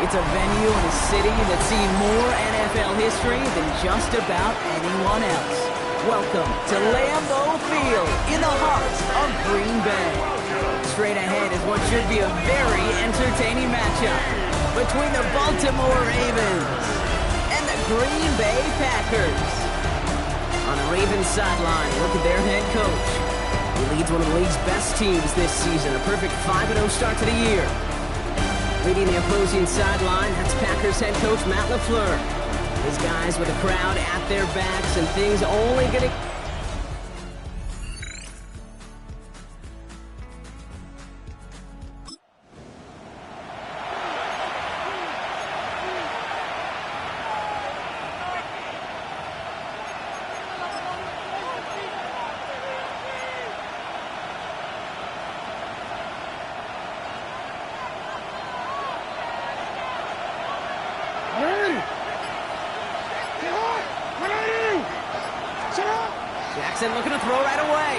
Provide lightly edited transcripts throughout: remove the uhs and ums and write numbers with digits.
It's a venue in a city that's seen more NFL history than just about anyone else. Welcome to Lambeau Field in the heart of Green Bay. Straight ahead is what should be a very entertaining matchup between the Baltimore Ravens and the Green Bay Packers. On the Ravens sideline, look at their head coach. He leads one of the league's best teams this season, a perfect 5-0 start to the year. Leading the opposing sideline, that's Packers head coach Matt LaFleur. His guys with the crowd at their backs and things only going to... Jackson looking to throw right away.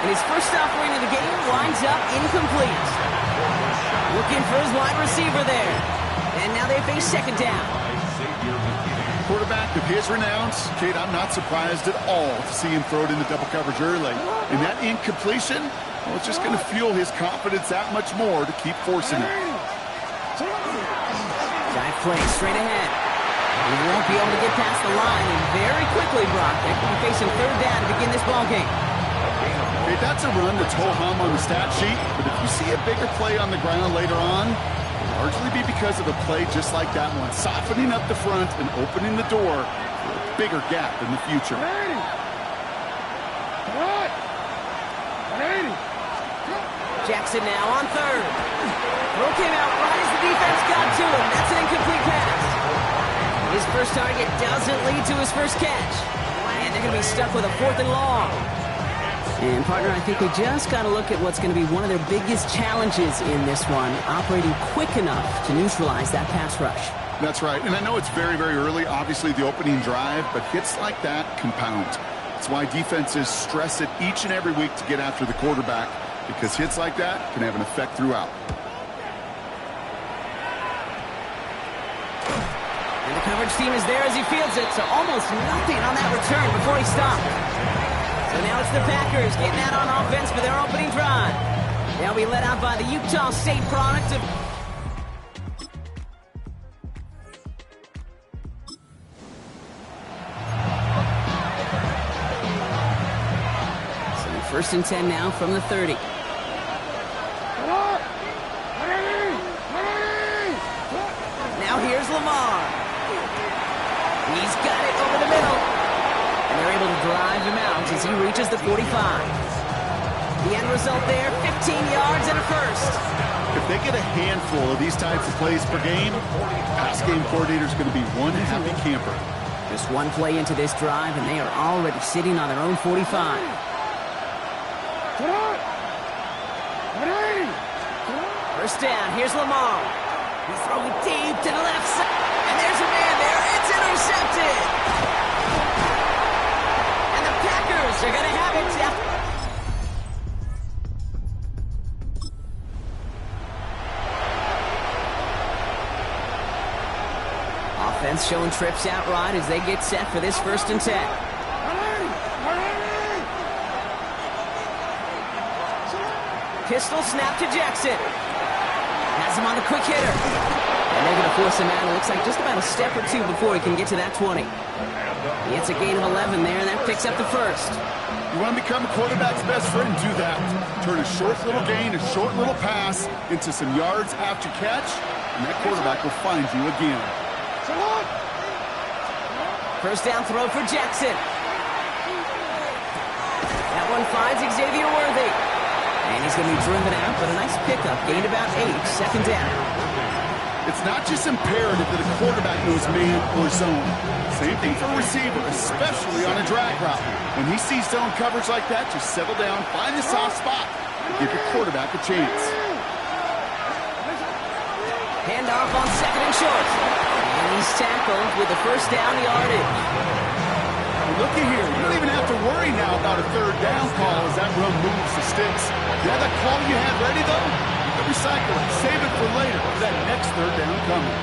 And his first offering of the game winds up incomplete. Looking for his wide receiver there. And now they face second down. Quarterback of his renown, Kate, I'm not surprised at all to see him throw it into double coverage early. And that incompletion, well, it's just going to fuel his confidence that much more to keep forcing it. Dive play straight ahead. He won't be able to get past the line, and very quickly, Brock, they're going to be facing third down to begin this ballgame. Okay, that's a run that's ho-hum on the stat sheet, but if you see a bigger play on the ground later on, it'll largely be because of a play just like that one, softening up the front and opening the door for a bigger gap in the future. Jackson now on third. Throw came out right as the defense got to him. That's an incomplete pass. His first target doesn't lead to his first catch. And they're going to be stuck with a 4th and long. And, partner, I think we just got to look at what's going to be one of their biggest challenges in this one, operating quick enough to neutralize that pass rush. That's right. And I know it's very, very early, obviously, the opening drive, but hits like that compound. That's why defenses stress it each and every week to get after the quarterback, because hits like that can have an effect throughout. And the coverage team is there as he fields it, so almost nothing on that return before he stopped. So now it's the Packers getting out on offense for their opening drive. They'll be led out by the Utah State product of... So first and 10 now from the 30. Now here's Lamar. He's got it over the middle. And they're able to drive him out as he reaches the 45. The end result there, 15 yards and a first. If they get a handful of these types of plays per game, pass game coordinator's going to be one happy camper. Just one play into this drive, and they are already sitting on their own 45. First down, here's Lamar. He's throwing deep to the left side. And there's a man there. It's intercepted. And the Packers are going to have it. Offense showing trips out right as they get set for this first and 10. Pistol snap to Jackson. Has him on the quick hitter. And they're going to force him out. It looks like just about a step or two before he can get to that 20. He hits a gain of 11 there, and that picks up the first. You want to become a quarterback's best friend? Do that. Turn a short little gain, a short little pass into some yards after catch, and that quarterback will find you again. First down throw for Jackson. That one finds Xavier Worthy. And he's going to be driven out, but a nice pickup. Gained about 8, second down. It's not just imperative that a quarterback knows man or zone. Same thing for a receiver, especially on a drag route. When he sees zone coverage like that, just settle down, find the soft spot, and give your quarterback a chance. Handoff on second and short. And he's tackled with the first down yardage. Looky here, you don't even have to worry now about a third down call as that run moves the sticks. You have that call you had ready, though? You can recycle it. Save it for later. That next third down coming.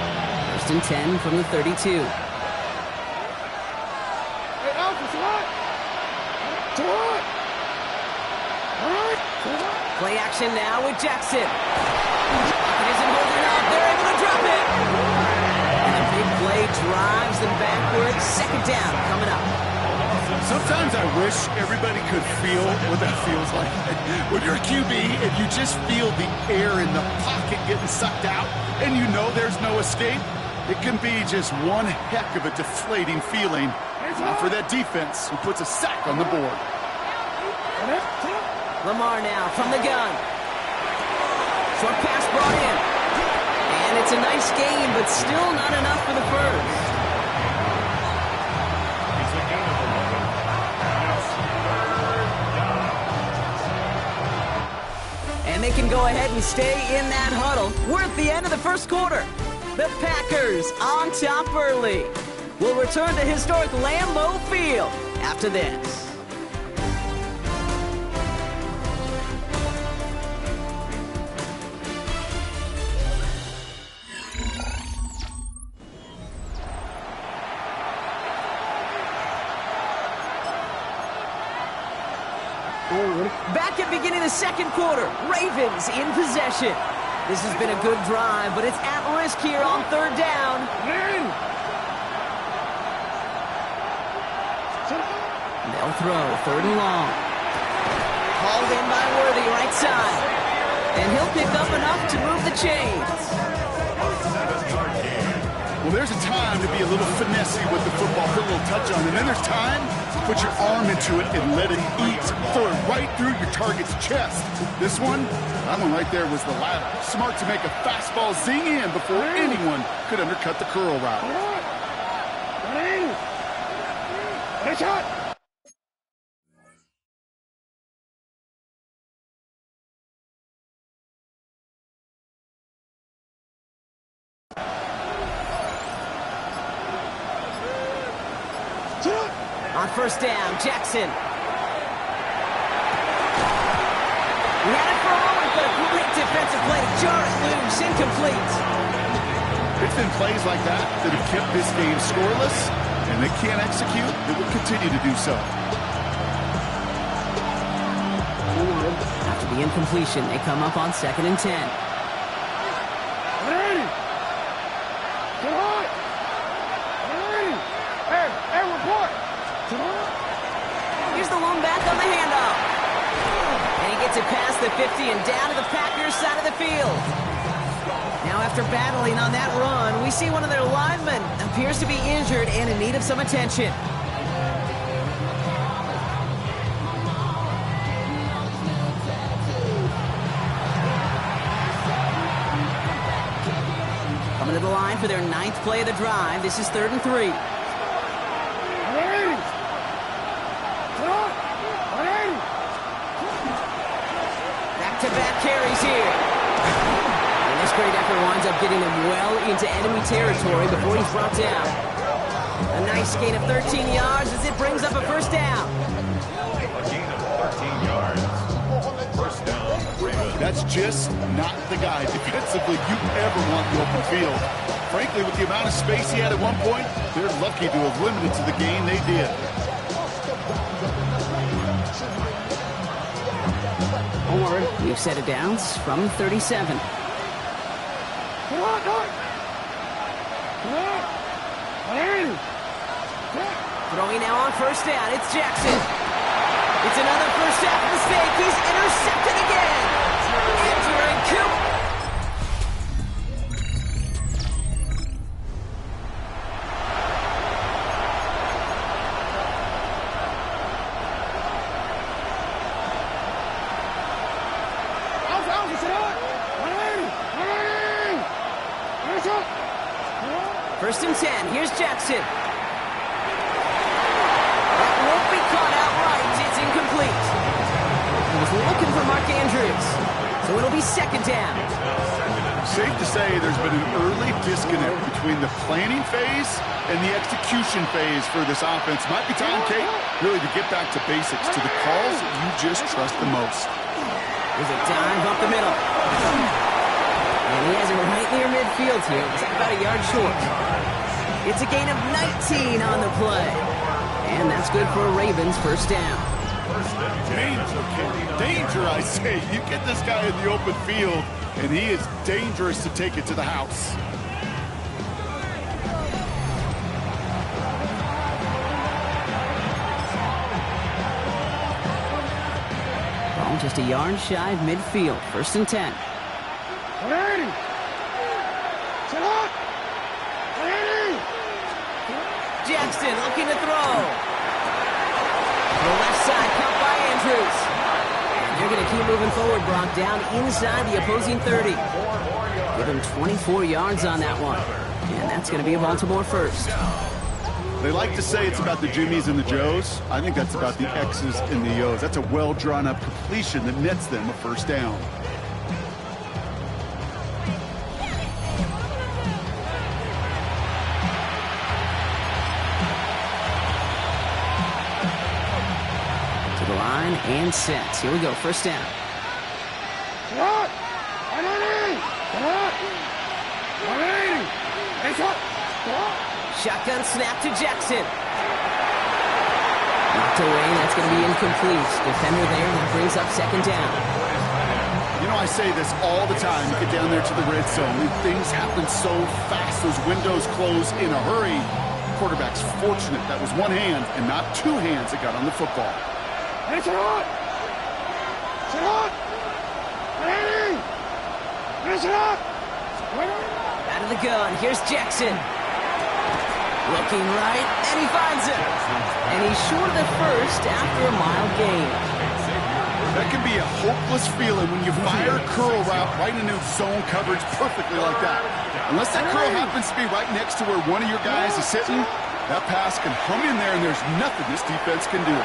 1st and 10 from the 32. Play action now with Jackson. It isn't holding up. They're able to drop it. And a big play drives them backwards. 2nd down coming up. Sometimes I wish everybody could feel what that feels like. When you're a QB and you just feel the air in the pocket getting sucked out and you know there's no escape, it can be just one heck of a deflating feeling for that defense who puts a sack on the board. Lamar now from the gun. Short pass brought in. And it's a nice gain, but still not enough for the first. And they can go ahead and stay in that huddle. We're at the end of the first quarter. The Packers on top early. We'll return to historic Lambeau Field after this. Back at beginning of the second quarter, Ravens in possession. This has been a good drive, but it's at risk here on 3rd down. They'll throw 3rd and long. Hauled in by Worthy, right side. And he'll pick up enough to move the chains. Well, there's a time to be a little finessey with the football, put a little touch on it. And then there's time to put your arm into it and let it eat. Throw it right through your target's chest. This one, that one right there was the latter. Smart to make a fastball zing in before anyone could undercut the curl route. On 1st down, Jackson. He had it for a moment, but a great defensive play to jar it loose, incomplete. It's been plays like that that have kept this game scoreless, and they can't execute. They will continue to do so. After the incompletion, they come up on 2nd and 10. Here's the lone back on the handoff. And he gets it past the 50 and down to the Packers side of the field. Now after battling on that run, we see one of their linemen appears to be injured and in need of some attention. Coming to the line for their 9th play of the drive. This is 3rd and 3. Back-to-back carries here. And this great effort winds up getting him well into enemy territory before he's brought down. A nice gain of 13 yards as it brings up a 1st down. A gain of 13 yards. 1st down. That's just not the guy defensively you ever want in the open field. Frankly, with the amount of space he had at one point, they're lucky to have limited to the gain they did. We've set it down from 37. Throwing now on 1st down. It's Jackson. It's another 1st half mistake. He's intercepted again. Entering Coop. First and 10. Here's Jackson. That won't be caught outright. It's incomplete. He was looking for Mark Andrews. So it'll be 2nd down. Safe to say there's been an early disconnect between the planning phase and the execution phase for this offense. Might be time, Kate, really to get back to basics, to the calls that you just trust the most. There's a dive up the middle. field here. It's about a yard short. It's a gain of 19 on the play. And that's good for a Ravens first down. Danger, I say. You get this guy in the open field, and he is dangerous to take it to the house. Ball just a yard shy of midfield. First and 10. Jackson looking to throw. The left side, caught by Andrews. And they're going to keep moving forward, Brock, down inside the opposing 30. Give him 24 yards on that one. And that's going to be a Baltimore first. They like to say it's about the Jimmies and the Joes. I think that's about the X's and the O's. That's a well-drawn-up completion that nets them a first down. And set. Here we go. First down. Shotgun snap to Jackson. Knocked away. That's going to be incomplete. Defender there. That brings up second down. You know, I say this all the time. You get down there to the red zone, and things happen so fast. Those windows close in a hurry. Quarterback's fortunate that was one hand and not two hands that got on the football. Out of the gun, here's Jackson. Looking right, and he finds it. And he's short of the first after a mile gain. That can be a hopeless feeling when you fire a curl route right into zone coverage perfectly like that. Unless that curl happens to be right next to where one of your guys is sitting, that pass can hum in there, and there's nothing this defense can do.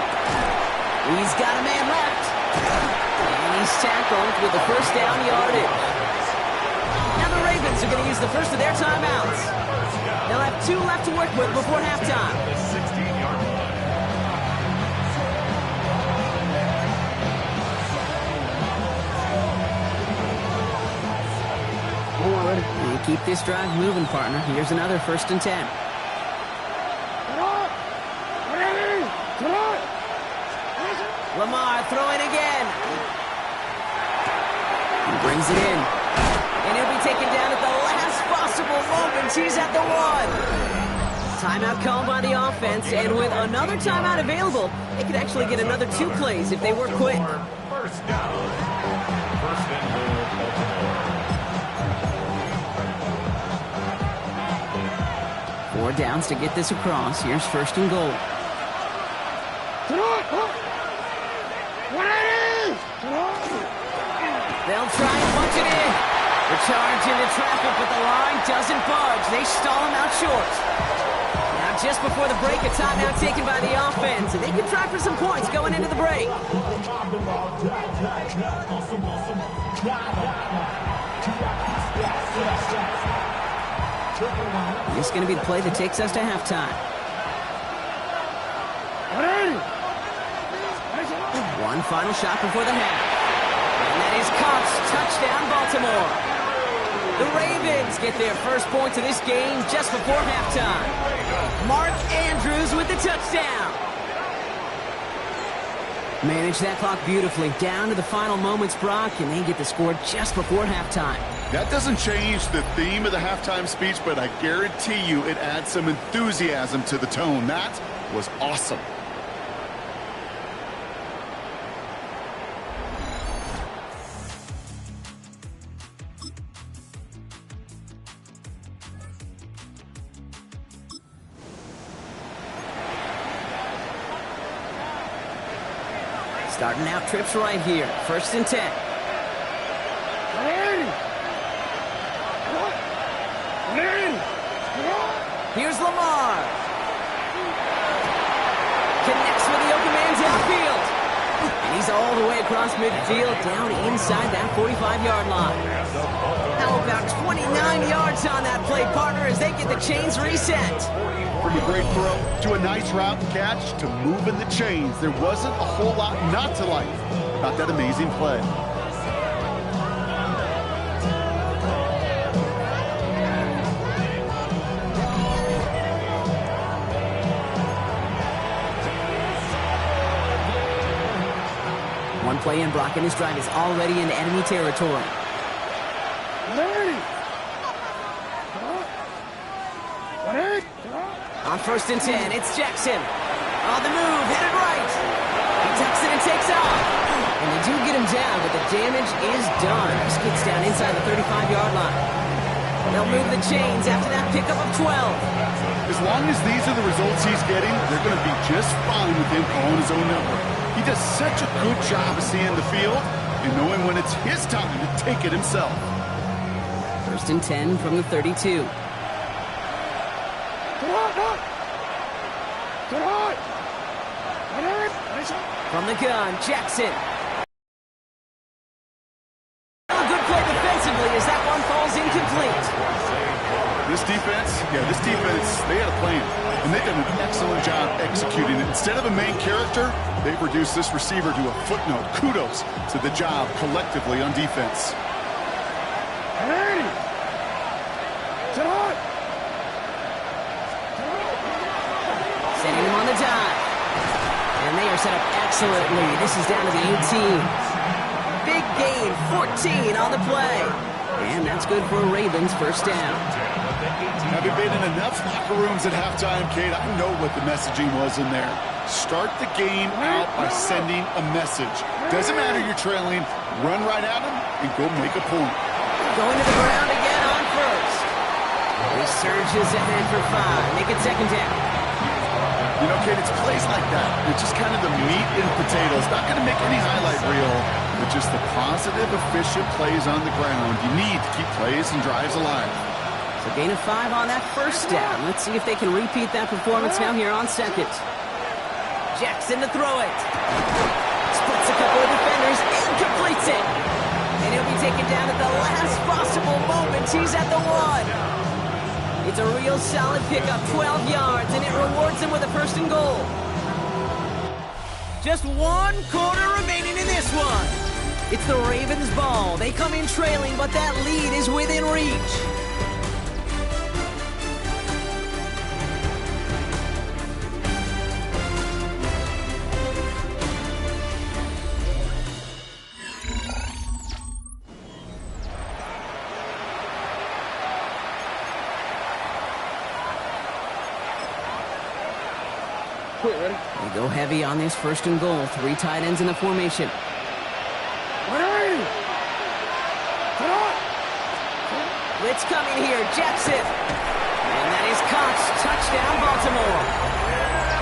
He's got a man left. And he's tackled with the first down yardage. Now the Ravens are going to use the first of their timeouts. They'll have 2 left to work with before halftime. And keep this drive moving, partner. Here's another first and 10. Lamar throwing again. He brings it in. And he'll be taken down at the last possible moment. He's at the 1. Timeout called by the offense. And with another timeout available, they could actually get another 2 plays if they work quick. First down. First and goal, Baltimore. 4 downs to get this across. Here's first and goal. They'll try and punch it in. The charge into traffic, but the line doesn't budge. They stall him out short. Now just before the break, a timeout taken by the offense, and they can try for some points going into the break. This is going to be the play that takes us to halftime. One final shot before the half. And that is caught. Touchdown, Baltimore. The Ravens get their first points of this game just before halftime. Mark Andrews with the touchdown. Manage that clock beautifully. Down to the final moments, Brock, and they get the score just before halftime. That doesn't change the theme of the halftime speech, but I guarantee you it adds some enthusiasm to the tone. That was awesome. Starting out trips right here. First and 10. Here's Lamar. Connects with the open man downfield. And he's all the way across midfield, down inside that 45-yard line. How about 29 yards on that play, partner, as they get the chains reset. From a great throw to a nice route and catch to moving the chains. There wasn't a whole lot not to like about that amazing play. play in, Brock, and this drive is already in enemy territory. On 1st and 10, it's Jackson. On the move, headed right. He tucks it and takes off. And they do get him down, but the damage is done. He skids down inside the 35-yard line. They'll move the chains after that pickup of 12. As long as these are the results he's getting, they're going to be just fine with him calling his own number. He does such a good job of seeing the field and knowing when it's his time to take it himself. 1st and 10 from the 32. From the gun, Jackson. A good play defensively as that one falls incomplete. This defense, they had a plan, and they've done an excellent job executing it. Instead of a main character, they've reduced this receiver to a footnote. Kudos to the job collectively on defense. Setting him on the dive. And they are set up excellently. This is down to the U team. Big gain, 14 on the play. And that's good for a Ravens first down. Having been in enough locker rooms at halftime, Kate, I know what the messaging was in there. Start the game out by sending a message. Doesn't matter you're trailing, run right at them and go make a point. Going to the ground again on 1st. He surges ahead for 5. Make it 2nd down. You know, Kate, it's plays like that. It's just kind of the meat and potatoes. Not going to make any highlight reel, but just the positive, efficient plays on the ground. You need to keep plays and drives alive. So gain of 5 on that first down. Let's see if they can repeat that performance now here on 2nd. Jackson to throw it. Splits a couple of defenders and completes it. And he'll be taken down at the last possible moment. He's at the 1. It's a real solid pickup, 12 yards, and it rewards him with a 1st and goal. Just 1 quarter remaining in this one. It's the Ravens' ball. They come in trailing, but that lead is within reach. They go heavy on this 1st and goal. 3 tight ends in the formation. Blitz coming here. Jackson. And that is caught. Touchdown, Baltimore.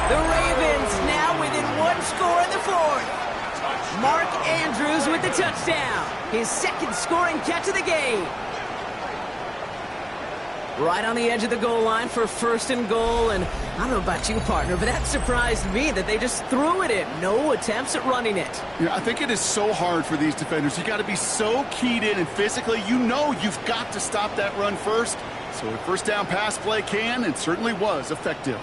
The Ravens now within 1 score in the 4th. Mark Andrews with the touchdown. His 2nd scoring catch of the game. Right on the edge of the goal line for 1st and goal, and I don't know about you, partner, but that surprised me that they just threw it in. No attempts at running it. Yeah, I think it is so hard for these defenders. You got to be so keyed in, and physically, you know you've got to stop that run first. So a 1st down pass play can and certainly was effective.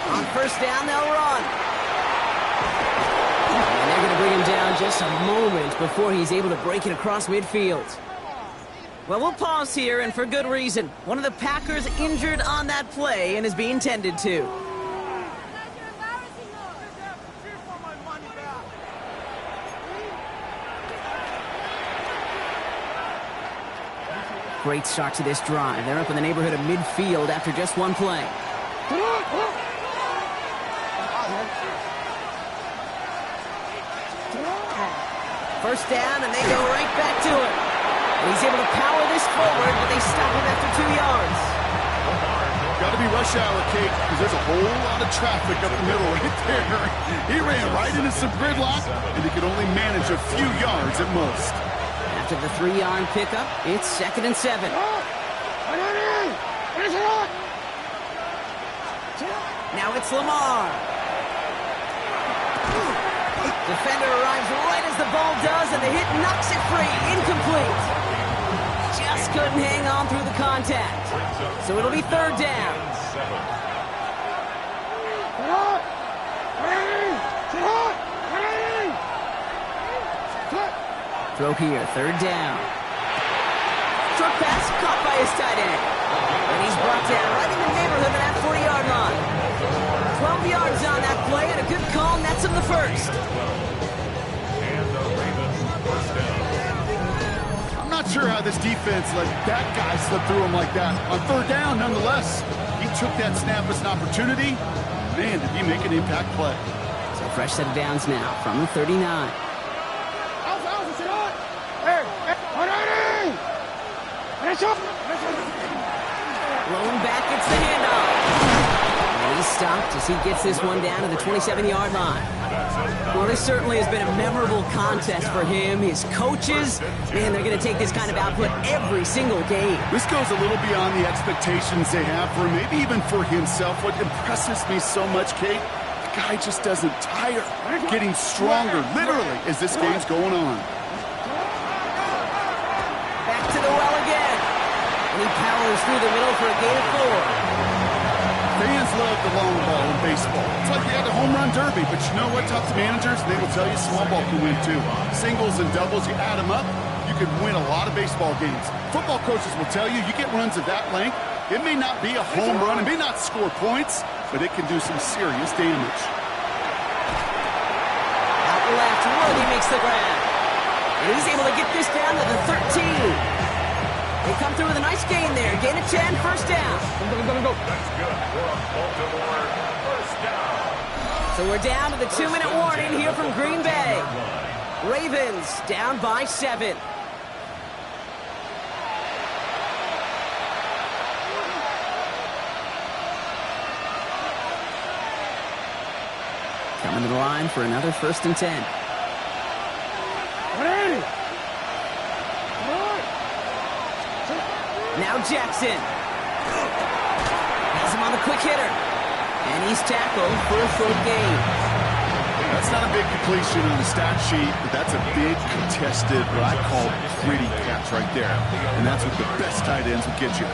On 1st down, they'll run. And they're going to bring him down just a moment before he's able to break it across midfield. Well, we'll pause here, and for good reason. One of the Packers injured on that play and is being tended to. Great start to this drive. They're up in the neighborhood of midfield after just 1 play. First down, and they go right back to it. And he's able to power this forward, but they stop him after 2 yards. Got to be rush hour, Kate, because there's a whole lot of traffic up the middle right there. He ran right into some gridlock, and he could only manage a few yards at most. After the 3-yard pickup, it's 2nd and 7. Now it's Lamar. Defender arrives right as the ball does, and the hit knocks it free. Incomplete. Just couldn't hang on through the contact. So it'll be third down. Throw here, third down. Short pass caught by his tight end. And he's brought down right in the neighborhood of that 40-yard line. 12 yards on that play, and a good call nets him the first. I'm not sure how this defense let that guy slip through him like that. On third down, nonetheless, he took that snap as an opportunity. Man, did he make an impact play. So fresh set of downs now from the 39. Rolling back, gets the handoff. And he's stopped as he gets this one down to the 27-yard line. Well, this certainly has been a memorable contest for him. His coaches, man, they're going to take this kind of output every single game. This goes a little beyond the expectations they have for him, maybe even for himself. What impresses me so much, Kate, the guy just doesn't tire. Getting stronger, literally, as this game's going on. Back to the well again. And he powers through the middle for a gain of 4. Fans love the long ball in baseball. It's like they had the home run derby, but you know what? Talk to managers, they will tell you small ball can win too. Singles and doubles, you add them up, you can win a lot of baseball games. Football coaches will tell you, you get runs of that length, it may not be a home run, it may not score points, but it can do some serious damage. Out left, Worthy makes the grab. And he's able to get this down to the 13. They come through with a nice gain there. Gain of 10, first down. That's good for a Baltimore first down. So we're down to the 2-minute warning here from Green Bay. Ravens down by 7. Coming to the line for another first and 10. Now Jackson. Has him on the quick hitter. And he's tackled for a short gain. That's not a big completion on the stat sheet, but that's a big contested, what I call pretty catch right there. And that's what the best tight ends will get you.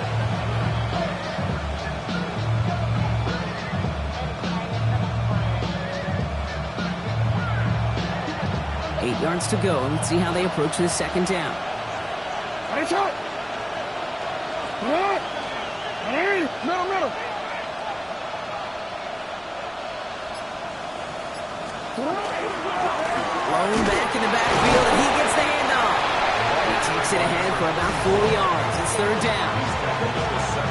Eight yards to go. Let's see how they approach this second down. Middle. Blown back in the backfield, and he gets the handoff. He takes it ahead for about 4 yards. It's third down.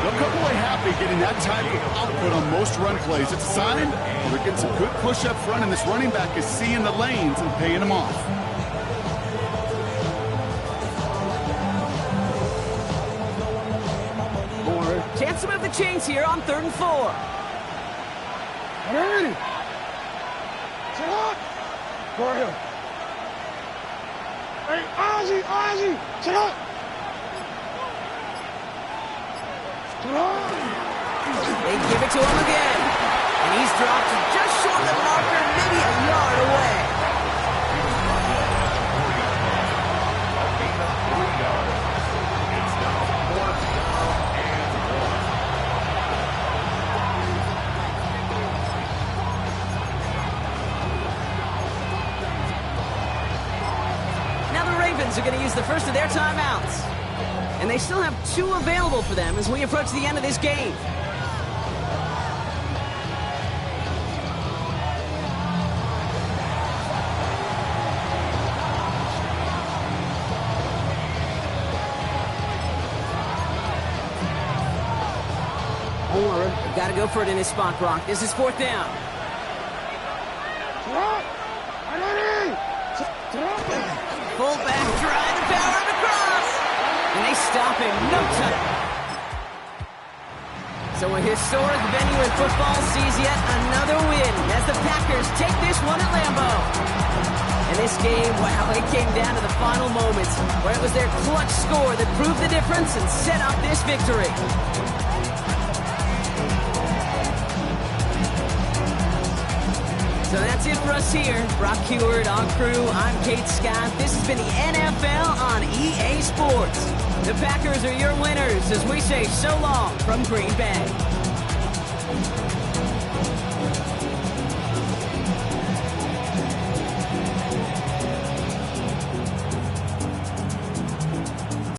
They'll come away happy getting that type of output on most run plays. It's a sign they're getting some good push up front, and this running back is seeing the lanes and paying them off. Chance to move the chains here on 3rd and 4. Ready. Sit up. Go ahead. Hey, Ozzy, sit up. Sit up. They give it to him again. And he's dropped just short of the marker, maybe a yard away. Are going to use the first of their timeouts. And they still have 2 available for them as we approach the end of this game. Got to go for it in his spot, Brock. This is 4th down. Fullback drive, the power of the cross. And they stop him, no time. So a historic venue in football sees yet another win as the Packers take this one at Lambeau. And this game, wow, it came down to the final moments where it was their clutch score that proved the difference and set up this victory. So that's it for us here. Brock Heward on crew. I'm Kate Scott. This has been the NFL on EA Sports. The Packers are your winners as we say so long from Green Bay.